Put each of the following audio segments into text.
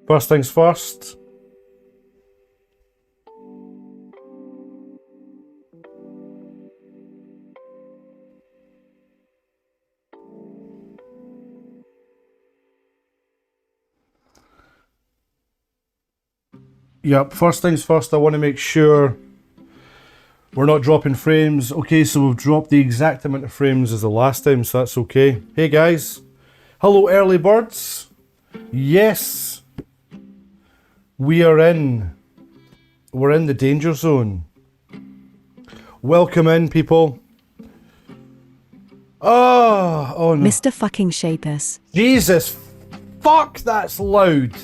First things first. Yep, first things first, I want to make sure we're not dropping frames. Okay, so we've dropped the exact amount of frames as the last time, so that's okay. Hey guys. Hello early birds. Yes. We're in the danger zone. Welcome in, people. Oh no. Mr. fucking Shapus. Jesus. Fuck, that's loud.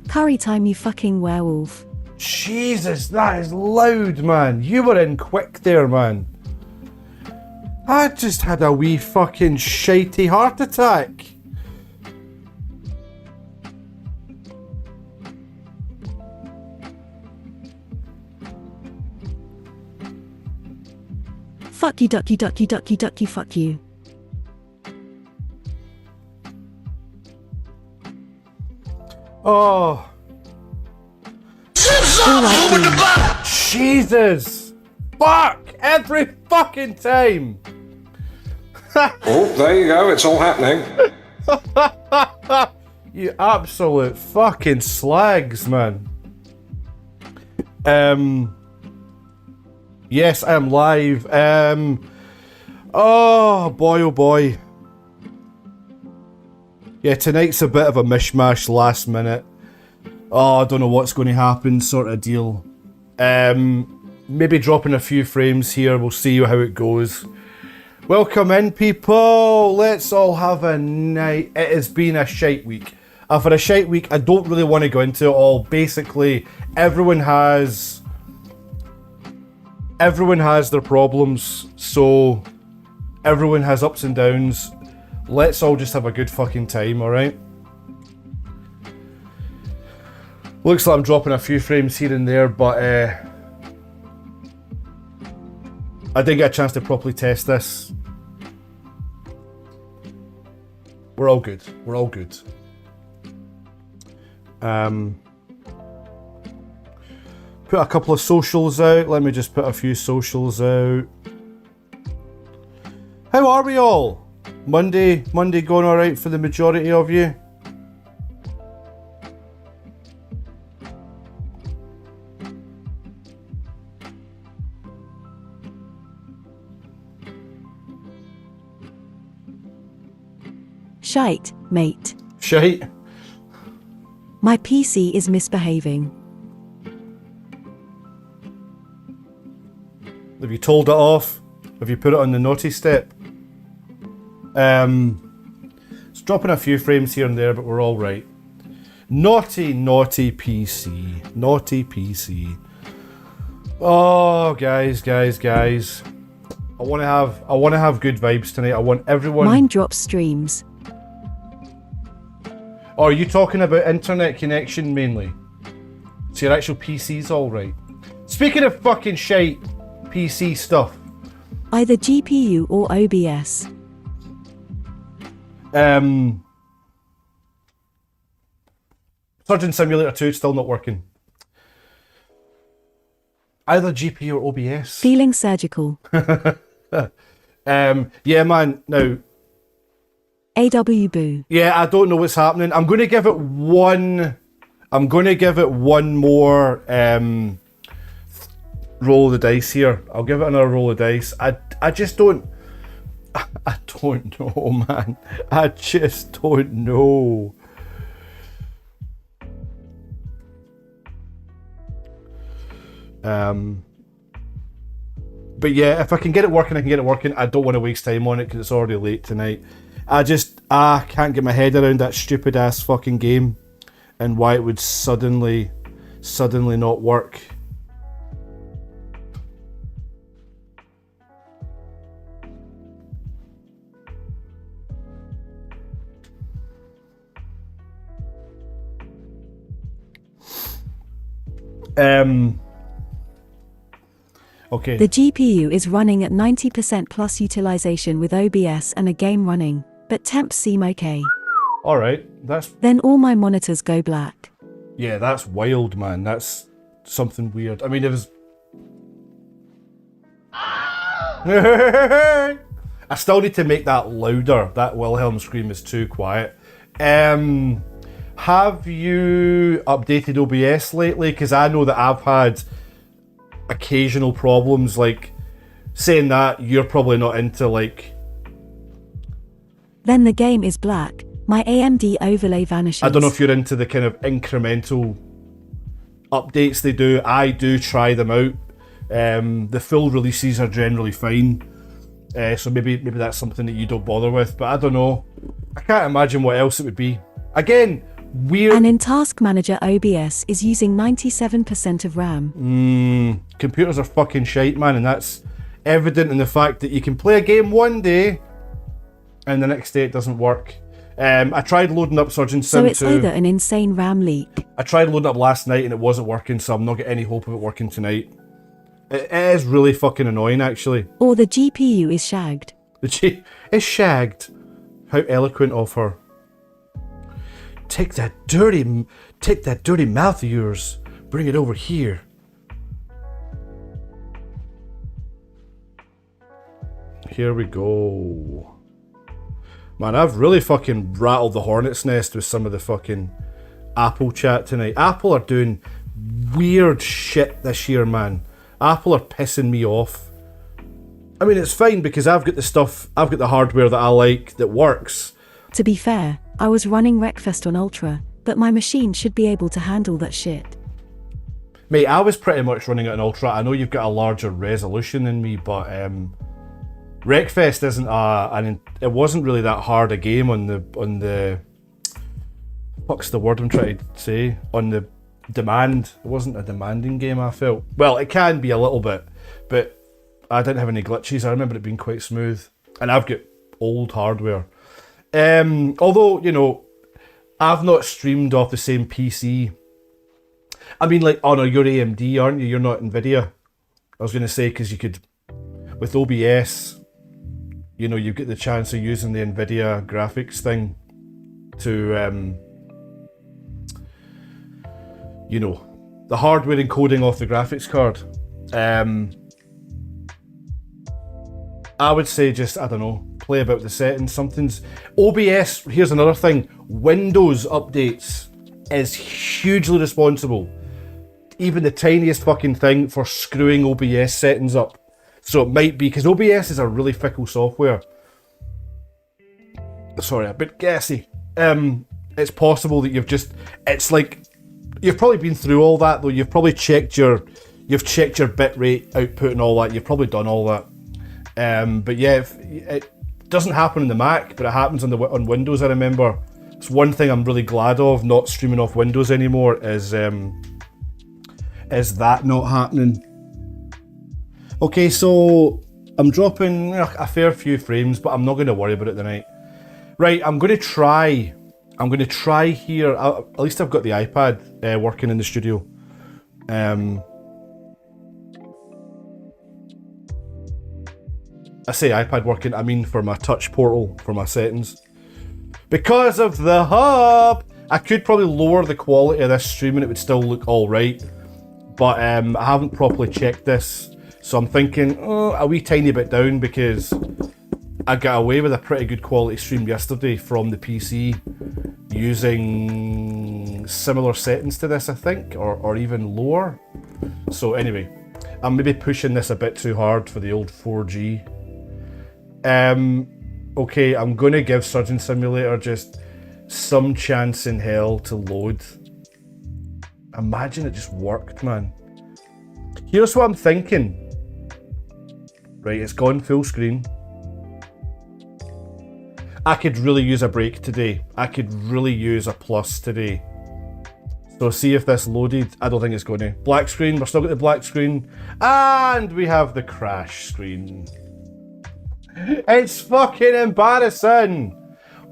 Curry time, you fucking werewolf. Jesus, that is loud, man. You were in quick there, man. I just had a wee fucking shitey heart attack. Fuck you, duck you, duck you, duck you, duck you, fuck you. Oh. Jesus. Fuck. Every fucking time. Oh, there you go. It's all happening. You absolute fucking slags, man. Yes, I am live. Oh boy, oh boy. Yeah, tonight's a bit of a mishmash last minute. Oh, I don't know what's going to happen sort of deal. Maybe dropping a few frames here. We'll see how it goes. Welcome in, people. Let's all have a night. It has been a shite week. For a shite week, I don't really want to go into it all. Basically, everyone has their problems. So everyone has ups and downs. Let's all just have a good fucking time, alright? Looks like I'm dropping a few frames here and there, but I didn't get a chance to properly test this. We're all good. We're all good. Put a couple of socials out. Let me just put a few socials out. How are we all? Monday going alright for the majority of you? Shite, mate. Shite. My PC is misbehaving. Have you told it off? Have you put it on the naughty step? It's dropping a few frames here and there, but we're all right. Naughty PC. Naughty PC. Oh, guys. I want to have good vibes tonight. I want everyone. Mine drops streams. Oh, are you talking about internet connection mainly? So your actual PC's all right. Speaking of fucking shite PC stuff. Either GPU or OBS. Surgeon Simulator 2 still not working. Either GPU or OBS. Feeling surgical. Yeah, man. Now. AW boo. Yeah, I don't know what's happening. I'm going to give it one more roll of the dice here. I'll give it another roll of dice. I just don't. I don't know, man. I just don't know. But yeah, if I can get it working, I can get it working. I don't want to waste time on it because it's already late tonight. I can't get my head around that stupid ass fucking game and why it would suddenly not work. Okay. The GPU is running at 90% plus utilization with OBS and a game running, but temps seem okay. Alright, that's... Then all my monitors go black. Yeah, that's wild, man. That's something weird. I mean, it was... I still need to make that louder. That Wilhelm scream is too quiet. Have you updated OBS lately? Because I know that I've had occasional problems. Like, saying that, you're probably not into, like... Then the game is black. My AMD overlay vanishes. I don't know if you're into the kind of incremental updates they do. I do try them out. The full releases are generally fine. So maybe that's something that you don't bother with. But I don't know. I can't imagine what else it would be. Again, weird. And in Task Manager, OBS is using 97% of RAM. Computers are fucking shite, man. And that's evident in the fact that you can play a game one day and the next day it doesn't work. I tried loading up Surgeon Sim 2. So it's either an insane RAM leak. I tried loading up last night and it wasn't working, so I'm not getting any hope of it working tonight. It is really fucking annoying, actually. Or the GPU is shagged. The G is shagged. How eloquent of her. Take that dirty mouth of yours. Bring it over here. Here we go. Man, I've really fucking rattled the hornet's nest with some of the fucking Apple chat tonight. Apple are doing weird shit this year, man. Apple are pissing me off. I mean, it's fine because I've got the hardware that I like that works. To be fair, I was running Wreckfest on Ultra, but my machine should be able to handle that shit. Mate, I was pretty much running it on Ultra. I know you've got a larger resolution than me, but Wreckfest isn't it wasn't really that hard a game on the what's the word I'm trying to say? On the demand. It wasn't a demanding game, I felt. Well, it can be a little bit, but I didn't have any glitches. I remember it being quite smooth. And I've got old hardware. Although, you know, I've not streamed off the same PC. I mean, like, oh no, you're AMD, aren't you? You're not Nvidia. I was going to say, because you could, with OBS, you know, you get the chance of using the Nvidia graphics thing to, you know, the hardware encoding off the graphics card. I would say just, I don't know, play about the settings. Something's... OBS, here's another thing. Windows updates is hugely responsible. Even the tiniest fucking thing for screwing OBS settings up. So it might be, because OBS is a really fickle software. Sorry, a bit gassy. It's possible that it's like, you've probably been through all that though. You've probably checked your bitrate output and all that. You've probably done all that. But yeah, it doesn't happen on the Mac, but it happens on Windows. I remember. It's one thing I'm really glad of not streaming off Windows anymore is that not happening. Okay, so I'm dropping a fair few frames, but I'm not going to worry about it tonight. Right, I'm going to try here. At least I've got the iPad working in the studio. I say iPad working, I mean for my touch portal, for my settings. Because of the hub! I could probably lower the quality of this stream and it would still look alright. But I haven't properly checked this. So I'm thinking, a wee tiny bit down, because I got away with a pretty good quality stream yesterday from the PC using similar settings to this, I think, or even lower. So anyway, I'm maybe pushing this a bit too hard for the old 4G. Okay, I'm going to give Surgeon Simulator just some chance in hell to load. Imagine it just worked, man. Here's what I'm thinking. Right, it's gone full screen. I could really use a break today. I could really use a plus today. So see if this loaded. I don't think it's going to. Black screen, we're still got the black screen. And we have the crash screen. It's fucking embarrassing.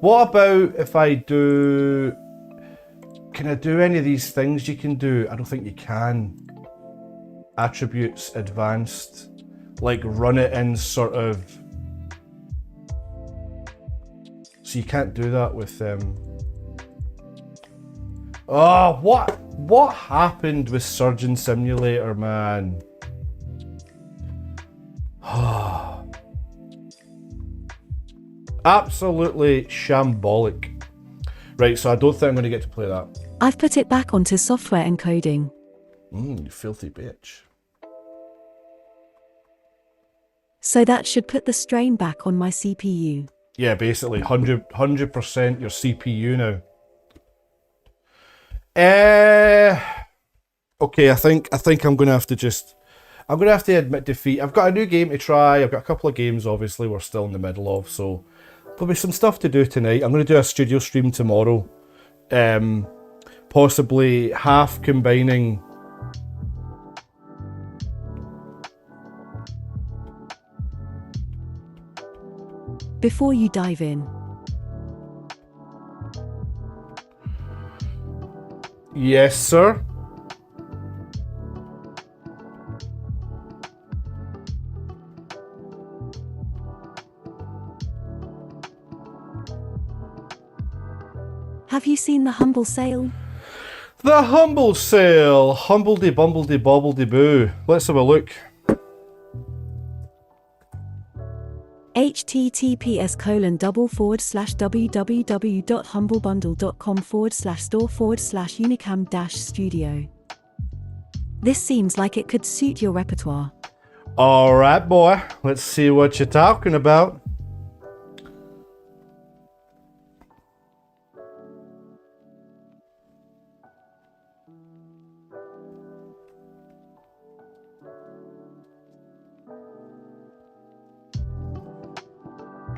What about if I do... Can I do any of these things you can do? I don't think you can. Attributes, advanced. Like run it in sort of... So you can't do that with... Oh, what? What happened with Surgeon Simulator, man? Absolutely shambolic. Right, so I don't think I'm going to get to play that. I've put it back onto software encoding. You filthy bitch. So that should put the strain back on my CPU. Yeah, basically 100% your CPU now. Okay, I think I'm gonna have to admit defeat. I've got a new game to try. I've got a couple of games obviously we're still in the middle of, so there'll be some stuff to do tonight. I'm gonna do a studio stream tomorrow. Possibly half combining Before you dive in, Yes, sir. have you seen the Humble sale? The Humble sale. Humbledy bumbledy bobbledy boo. Let's have a look. https://www.humblebundle.com/store/unicam-studio. This seems like it could suit your repertoire. Alright, boy. Let's see what you're talking about.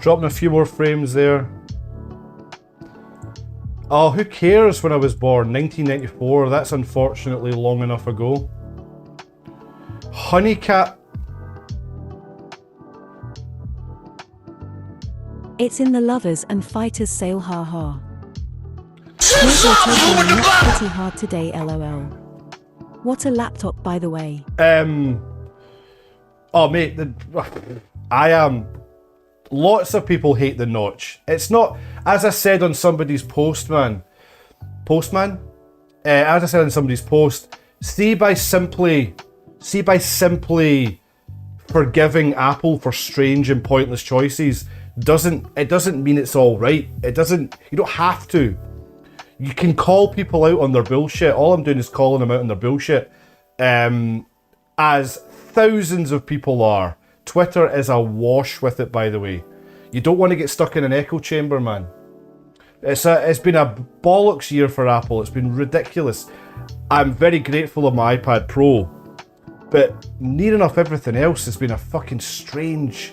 Dropping a few more frames there. Oh, who cares when I was born? 1994, that's unfortunately long enough ago. Honeycat. It's in the Lovers and Fighters sale, haha. Here's your total not pretty hard today, lol. What a laptop, by the way. Oh, mate, I am. Lots of people hate the notch. It's not, as I said on somebody's post, man. Postman? As I said on somebody's post, see by simply forgiving Apple for strange and pointless choices doesn't mean it's all right. You don't have to. You can call people out on their bullshit. All I'm doing is calling them out on their bullshit. As thousands of people are. Twitter is awash with it, by the way. You don't want to get stuck in an echo chamber, man. It's been a bollocks year for Apple. It's been ridiculous. I'm very grateful of my iPad Pro, but near enough everything else has been a fucking strange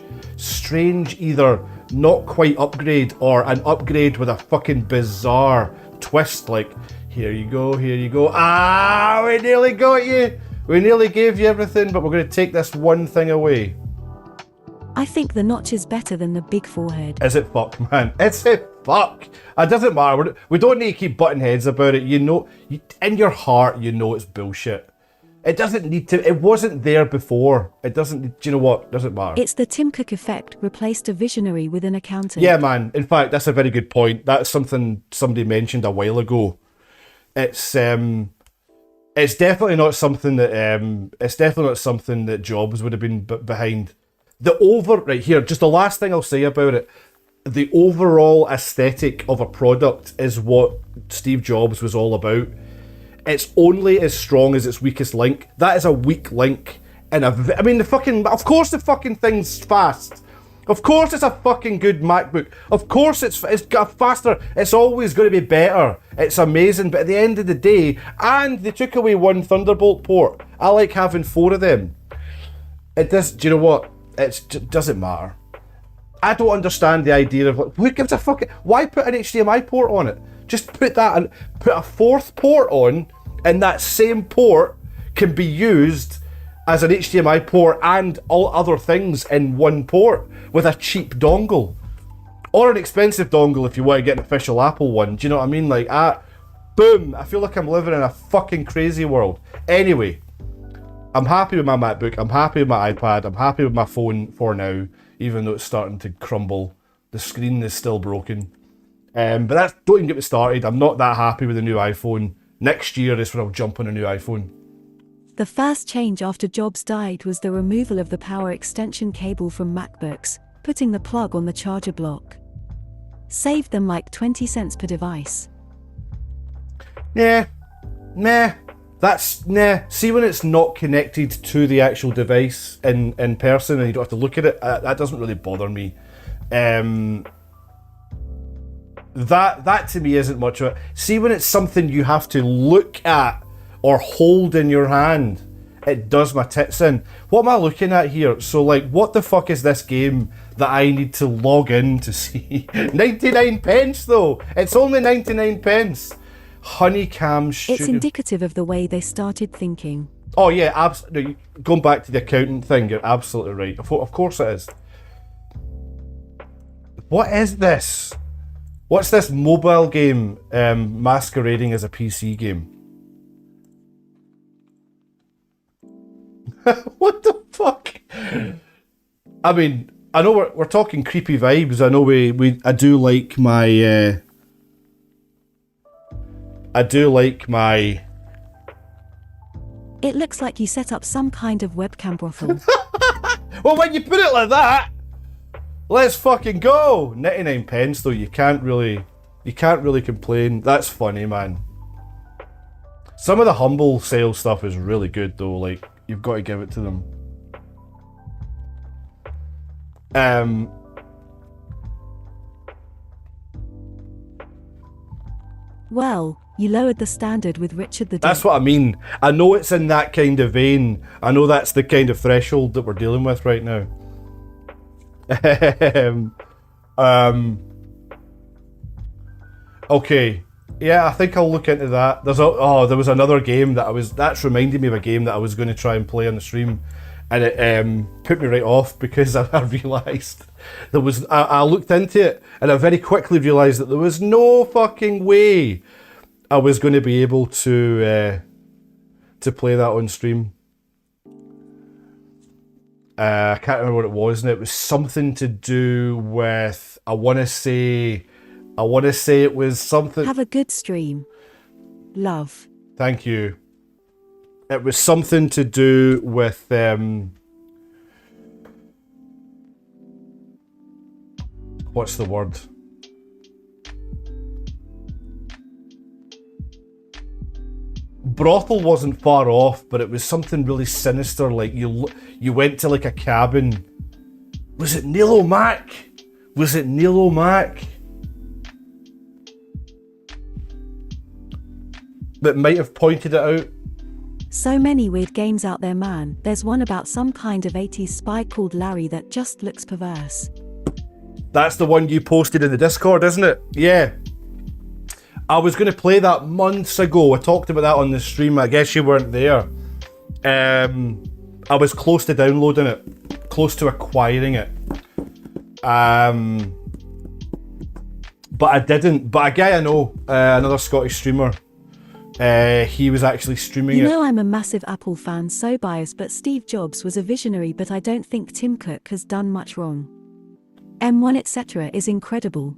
either not quite upgrade or an upgrade with a fucking bizarre twist. Like, here you go. We nearly got you. We nearly gave you everything, but we're going to take this one thing away. I think the notch is better than the big forehead. Is it fuck, man? Is it fuck? It doesn't matter. We don't need to keep butting heads about it. You know, in your heart, you know it's bullshit. It doesn't need to. It wasn't there before. It doesn't. Do you know what? It doesn't matter. It's the Tim Cook effect. Replaced a visionary with an accountant. Yeah, man. In fact, that's a very good point. That's something somebody mentioned a while ago. It's definitely not something that Jobs would have been behind. Right here, just the last thing I'll say about it. The overall aesthetic of a product is what Steve Jobs was all about. It's only as strong as its weakest link. That is a weak link. Of course the fucking thing's fast. Of course it's a fucking good MacBook. Of course it's got faster. It's always going to be better. It's amazing. But at the end of the day, and they took away one Thunderbolt port. I like having 4 of them. Do you know what? It doesn't matter. I don't understand the idea of, who gives a fuck? Why put an HDMI port on it? Just put a 4th port on, and that same port can be used as an HDMI port and all other things in one port with a cheap dongle. Or an expensive dongle if you want to get an official Apple one. Do you know what I mean? Boom! I feel like I'm living in a fucking crazy world. Anyway, I'm happy with my MacBook, I'm happy with my iPad, I'm happy with my phone for now, even though it's starting to crumble. The screen is still broken. But don't even get me started. I'm not that happy with the new iPhone. Next year is when I'll jump on a new iPhone. The first change after Jobs died was the removal of the power extension cable from MacBooks, putting the plug on the charger block. Saved them like 20 cents per device. Nah. See, when it's not connected to the actual device in person and you don't have to look at it, that doesn't really bother me. That to me isn't much of it. See, when it's something you have to look at or hold in your hand, it does my tits in. What am I looking at here? So, like, what the fuck is this game that I need to log in to see? 99 pence, though. It's only 99 pence. Honeycomb Studio. It's indicative of the way they started thinking. Oh, yeah, absolutely. Going back to the accountant thing, you're absolutely right. Of course it is. What is this? What's this mobile game masquerading as a PC game? What the fuck? I mean, I know we're talking creepy vibes. I know I do like my It looks like you set up some kind of webcam brothel. Well, when you put it like that, let's fucking go. 99 pence though, you can't really complain. That's funny, man. Some of the Humble sale stuff is really good though, like, you've got to give it to them. Well, you lowered the standard with Richard the That's Duke. what I mean. I know it's in that kind of vein. I know that's the kind of threshold that we're dealing with right now. Okay. Yeah, I think I'll look into that. There was another game that's reminded me of a game that I was going to try and play on the stream, and it put me right off because I realised I looked into it and I very quickly realised that there was no fucking way I was going to be able to play that on stream. I can't remember what it was, and it was something to do with, I want to say it was something. Have a good stream. Love. Thank you. It was something to do with what's the word? Brothel wasn't far off, but it was something really sinister. Like you went to like a cabin. Was it Neil O'Mac? That might have pointed it out. So many weird games out there, man. There's one about some kind of 80s spy called Larry that just looks perverse. That's the one you posted in the Discord, isn't it? Yeah. I was going to play that months ago. I talked about that on the stream. I guess you weren't there. I was close to downloading it. Close to acquiring it. But I didn't. But a guy I know, another Scottish streamer, he was actually streaming it. You know I'm a massive Apple fan, so biased, but Steve Jobs was a visionary, but I don't think Tim Cook has done much wrong. M1 etc. is incredible.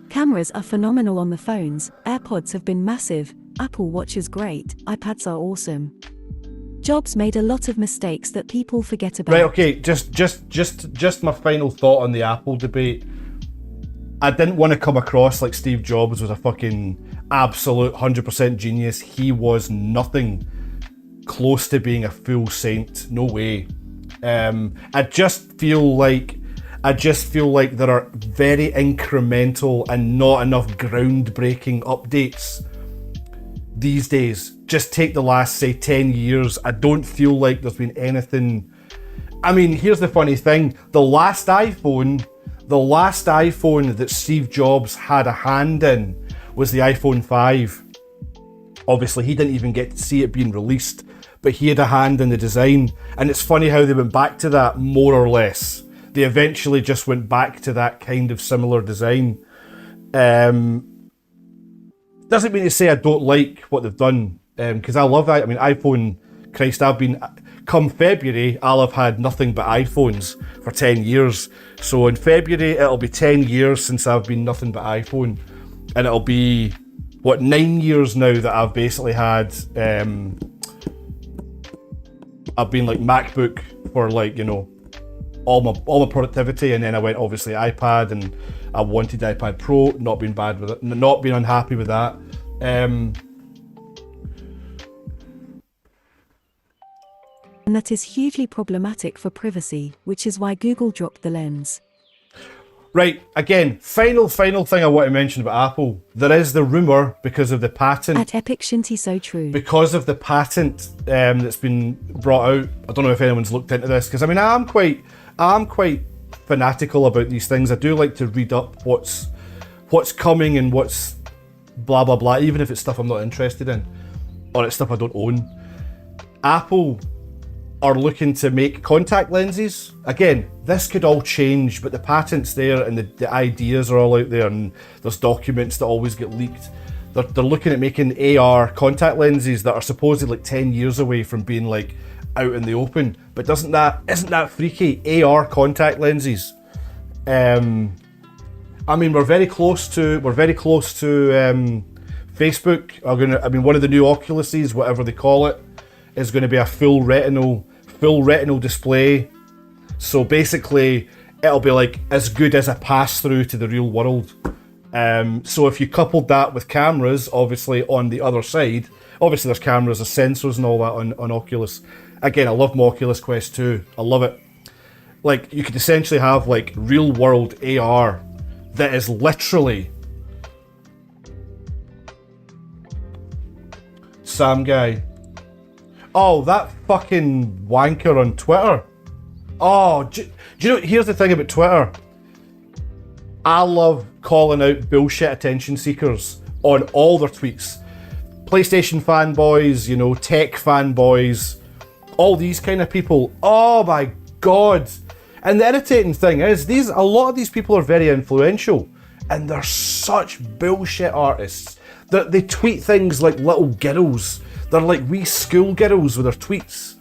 Cameras are phenomenal on the phones, AirPods have been massive, Apple Watch is great, iPads are awesome. Jobs made a lot of mistakes that people forget about. Right, okay, just my final thought on the Apple debate. I didn't want to come across like Steve Jobs was a fucking absolute 100% genius. He was nothing close to being a full saint. No way. I just feel like there are very incremental and not enough groundbreaking updates these days. Just take the last, say, 10 years. I don't feel like there's been anything. I mean, here's the funny thing. The last iPhone that Steve Jobs had a hand in was the iPhone 5. Obviously, he didn't even get to see it being released, but he had a hand in the design. And it's funny how they went back to that, more or less. They eventually just went back to that kind of similar design. Doesn't mean to say I don't like what they've done, because I love that. I mean, iPhone, Christ, come February, I'll have had nothing but iPhones for 10 years. So in February, it'll be 10 years since I've been nothing but iPhone. And it'll be, 9 years now that I've basically had, I've been like MacBook for like, you know, all my productivity, and then I went obviously iPad, and I wanted the iPad Pro, not been bad with it, not been unhappy with that. And that is hugely problematic for privacy, which is why Google dropped the Lens. Right, again, final thing I want to mention about Apple. There is the rumour, because of the patent. At Epic Shinty So True. Because of the patent that's been brought out. I don't know if anyone's looked into this, because I mean, I'm quite fanatical about these things. I do like to read up what's coming and what's blah blah blah, even if it's stuff I'm not interested in, or it's stuff I don't own. Apple are looking to make contact lenses. Again, this could all change, but the patent's there and the ideas are all out there, and there's documents that always get leaked. They're looking at making AR contact lenses that are supposedly like 10 years away from being like out in the open. But isn't that freaky? AR contact lenses. I mean, we're very close to Facebook. One of the new Oculuses, whatever they call it, is going to be a full retinal display. So basically, it'll be like as good as a pass through to the real world. So if you coupled that with cameras, obviously on the other side, obviously there's cameras, there's sensors and all that on Oculus. Again, I love my Oculus Quest 2. I love it. Like, you could essentially have like real world AR that is literally Sam guy. Oh, that fucking wanker on Twitter. Oh, do you know, here's the thing about Twitter. I love calling out bullshit attention seekers on all their tweets. PlayStation fanboys, you know, tech fanboys, all these kind of people. Oh my God. And the irritating thing is, a lot of these people are very influential, and they're such bullshit artists that they tweet things like little girls. They're like wee school girls with their tweets.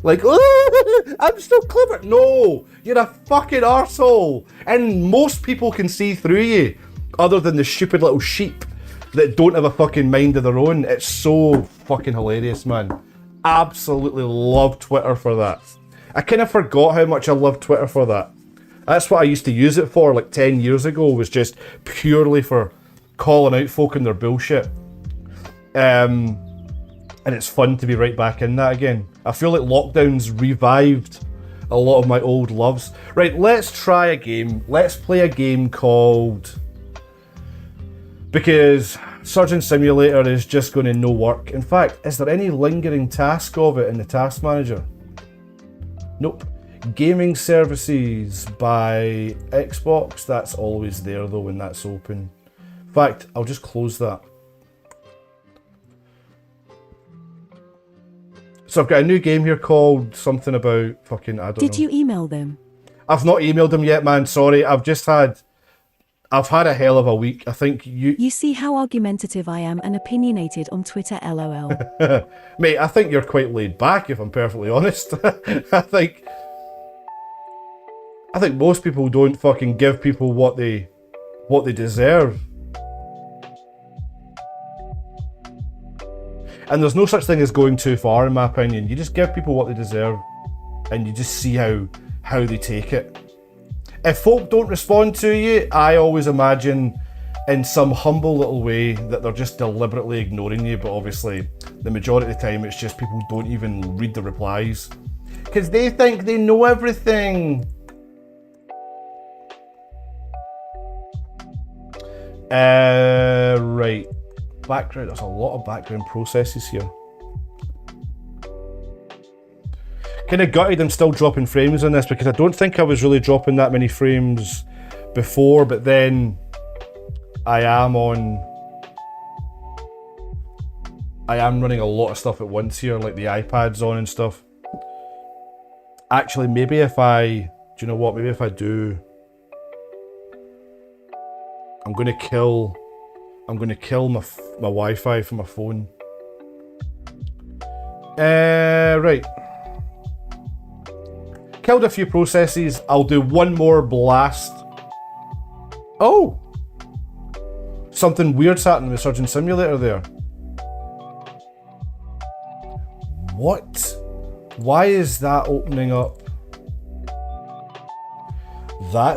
Like, oh, I'm so clever. No, you're a fucking arsehole. And most people can see through you, other than the stupid little sheep that don't have a fucking mind of their own. It's so fucking hilarious, man. Absolutely love Twitter for that. I kind of forgot how much I love Twitter for that. That's what I used to use it for like 10 years ago, was just purely for calling out folk and their bullshit. And it's fun to be right back in that again. I feel like lockdown's revived a lot of my old loves. Right, let's try a game. Let's play a game called... Because Surgeon Simulator is just going to no work. In fact, is there any lingering task of it in the task manager? Nope. Gaming services by Xbox, that's always there though when that's open. In fact, I'll just close that. So I've got a new game here called something about fucking, I don't know. Did you email them? I've not emailed them yet, man, sorry. I've had a hell of a week. I think You see how argumentative I am and opinionated on Twitter, lol. Mate, I think you're quite laid back, if I'm perfectly honest. I think most people don't fucking give people what they deserve. And there's no such thing as going too far, in my opinion. You just give people what they deserve, and you just see how they take it. If folk don't respond to you, I always imagine in some humble little way that they're just deliberately ignoring you, but obviously the majority of the time it's just people don't even read the replies. Because they think they know everything. Right. Background, there's a lot of background processes here. Kind of gutted I'm still dropping frames on this, because I don't think I was really dropping that many frames before, but then I am running a lot of stuff at once here, like the iPad's on and stuff. Actually, maybe if I do, I'm gonna kill my Wi-Fi from my phone. Right. Killed a few processes. I'll do one more blast. Oh! something weird's happening with Surgeon Simulator there. What? Why is that opening up? That's